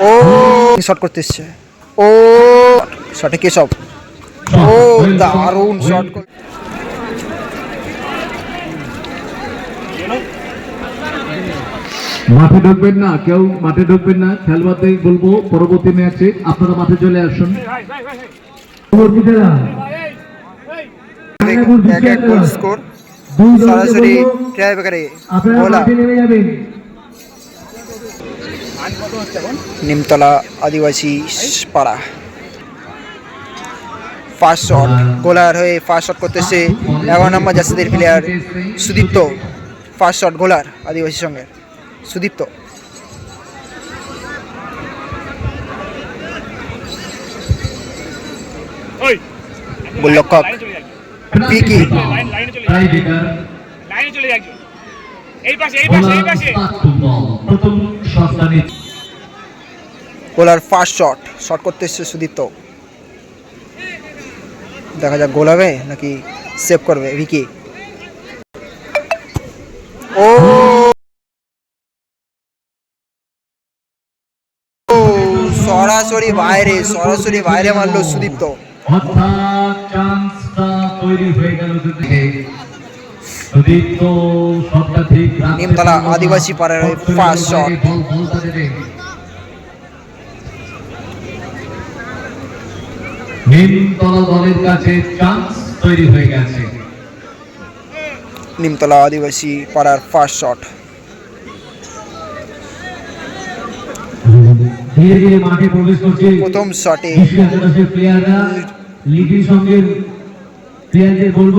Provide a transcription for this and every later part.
ও shot করতে এসছে, ও শটে কেশব, ও দারুণ শট। মাঠে ঢুকবেন না, কেউ মাঠে ঢুকবেন না, খেলবাতে বলবো পরবর্তী ম্যাচে আপনারা মাঠে চলে আসুন। গোল স্কোর সরাসরি ট্রাইব্রেকারে গোলা। নিমতলা আদিবাসী পাড়া ফার্স্ট শট, গোলার হয়ে ফার্স্ট শট করতেছে 11 নম্বর জার্সিদের প্লেয়ার সুদীপ্ত। ফার্স্ট শট গোলার আদিবাসীর সঙ্গে সুদীপ্ত। গোলরক্ষক পিকি, গোলার ফার্স্ট শট, শট করতে এসছে সুদীপ্ত। দেখা যাক গোল হবে নাকি সেভ করবে ভিকি। ও সরাসরি বাইরে, সরাসরি বাইরে মারলো সুদীপ্ত। নিমতলা আদিবাসী পাড়ার ফার্স্ট শট, নিমতলা দলের কাছে চান্স তৈরি হয়ে গেছে। নিমতলা আদিবাসী পাড়ার ফার্স্ট শট। ধীরে ধীরে মাঠে প্রবেশ করছে প্রথম শটে,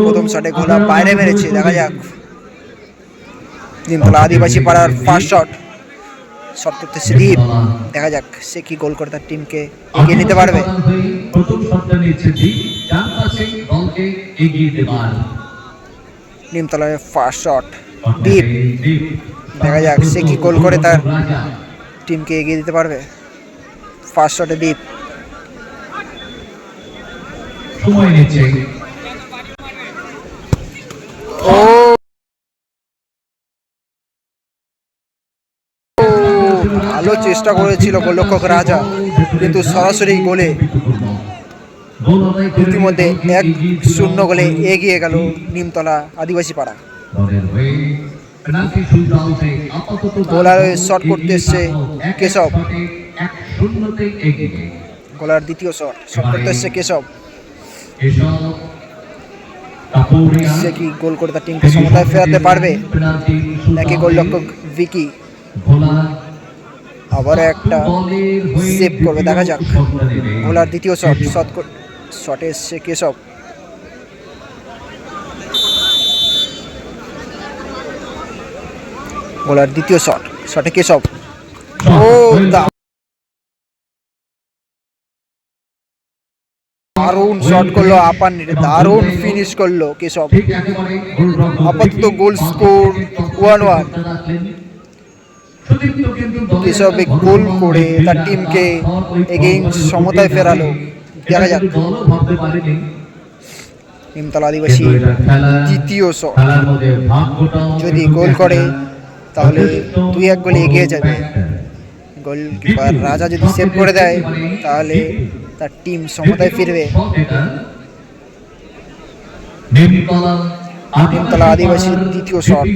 প্রথম শটে গোলা বাইরে মেরেছে। দেখা যাক নিমতলা আদিবাসী পাড়ার ফার্স্ট শট, শট করতেছে দীপ। দেখা যাক সে কি গোল করে তার টিমকে এগিয়ে নিতে পারবে। নিমতলার ফার্স্ট শট দীপ, দেখা যাক সে কি গোল করে তার টিমকে এগিয়ে দিতে পারবে। ফার্স্ট শটে দীপ, ও ভালো চেষ্টা করেছিল গোলরক্ষক রাজা, কিন্তু সরাসরি গোলে ইতিমধ্যে 1-0 গোলে এগিয়ে গেল নিমতলা আদিবাসী পাড়া। গোলার শট করতে এসছে কেশব, গোলার দ্বিতীয় শট, শট করতে এসছে কেশব। সে কি গোল করে তার টিমকে সমতায় ফেরাতে পারবে নাকি গোলরক্ষক ভিকি আবার একটা সেভ করবে। দেখা যাক গোলার দ্বিতীয় শট, শটে এসছে কেশব। গোলার দ্বিতীয় শট, শটে কেশব, ও দারুণ শট করলো আপার নেটে, দারুণ ফিনিশ করলো কেশব। আপাতত গোল স্কোর 1-1। কেশব গোল করে তার টিমকে এগেইন সমতায় ফেরালো। দেখা যাক নিমতলা আদিবাসী দ্বিতীয় শট, যদি গোল করে তাহলে 2-1 গোলে এগিয়ে যাবে। গোলকিপার রাজা যদি সেভ করে দেয় তাহলে তার টিম সমতায় ফিরবে। নিমতলা আদিবাসীর দ্বিতীয় শট,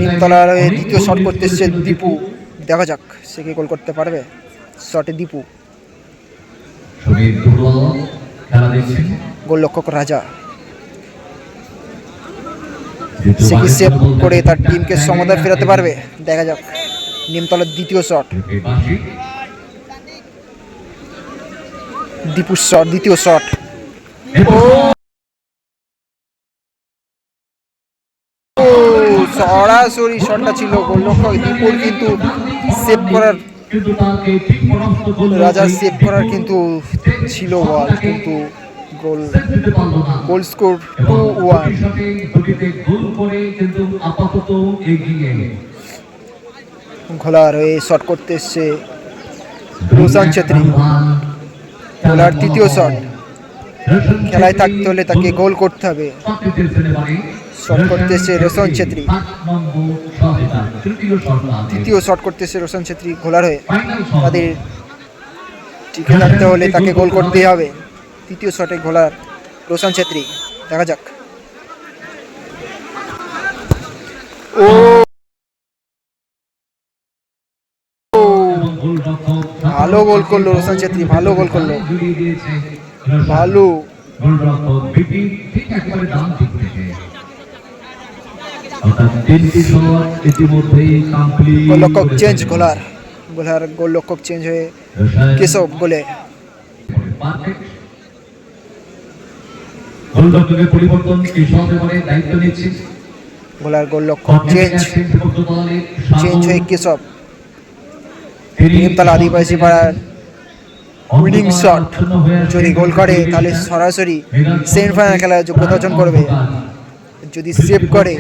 নিমতলার দ্বিতীয় শট করতে এসছে দীপু। দেখা যাক সে কি গোল করতে পারবে। শটে দীপু, গোলরক্ষক রাজা, সে কি সেভ করে তার টিমকে সমতায় ফেরাতে পারবে। দেখা যাক নিমতলার দ্বিতীয় শট, দীপুর শট, দ্বিতীয় শট, সরাসরি শটটা ছিল গোলরক্ষক দীপুর, কিন্তু সেভ করার রাজার সেভ করার কিন্তু ছিল বল, কিন্তু গোল স্কোর 2-1। ঘোলার হয়ে শট করতে এসছে রোশন ছেত্রী। ঘোলার তৃতীয় শট, খেলায় থাকতে হলে তাকে গোল করতে হবে। শট করতেছে রোশন ছেত্রী। তৃতীয় শট করতেছে রোশন ছেত্রী ঘোলার হয়ে। তাদের টিকে থাকতে হলে তাকে গোল করতেই হবে। তৃতীয় শটে ঘোলার রোশন ছেত্রী, দেখা যাক। ও ভালো গোল করলো রোশন ছেত্রী, ভালো গোল করলো, ভালো। গোলরক্ষক চেঞ্জ ঘোলার, ঘোলার গোলরক্ষক চেঞ্জ হয়ে কেশব গোলে। পরিবর্তন দায়িত্ব নিচ্ছে গোলার গোলরক্ষক চেঞ্জ হয়ে কেশব। নিমতলা আদিবাসী পাড়ার উইনিং শট যদি গোল করে তাহলে সরাসরি সেমিফাইনাল খেলার যোগ্যতা অর্জন করবে। যদি সেভ করে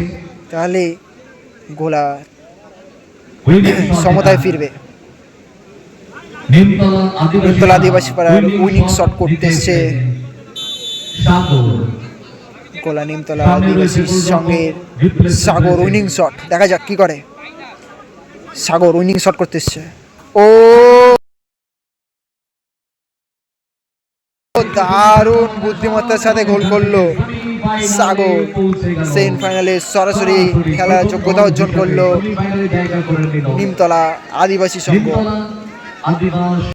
তাহলে গোলা সমতায় ফিরবে। নিমতলা আদিবাসী পাড়ার উইনিং শট করতেছে গোলা নিমতলা আদিবাসীর সঙ্গে সাগর উইনিং শট, দেখা যাক কি করে। সাগর উইনিং শট করতেছে, ও দারুণ বুদ্ধিমত্তার সাথে গোল করলো সাগর। সেমিফাইনালে সরাসরি খেলার যোগ্যতা অর্জন করলো নিমতলা আদিবাসী সংঘ।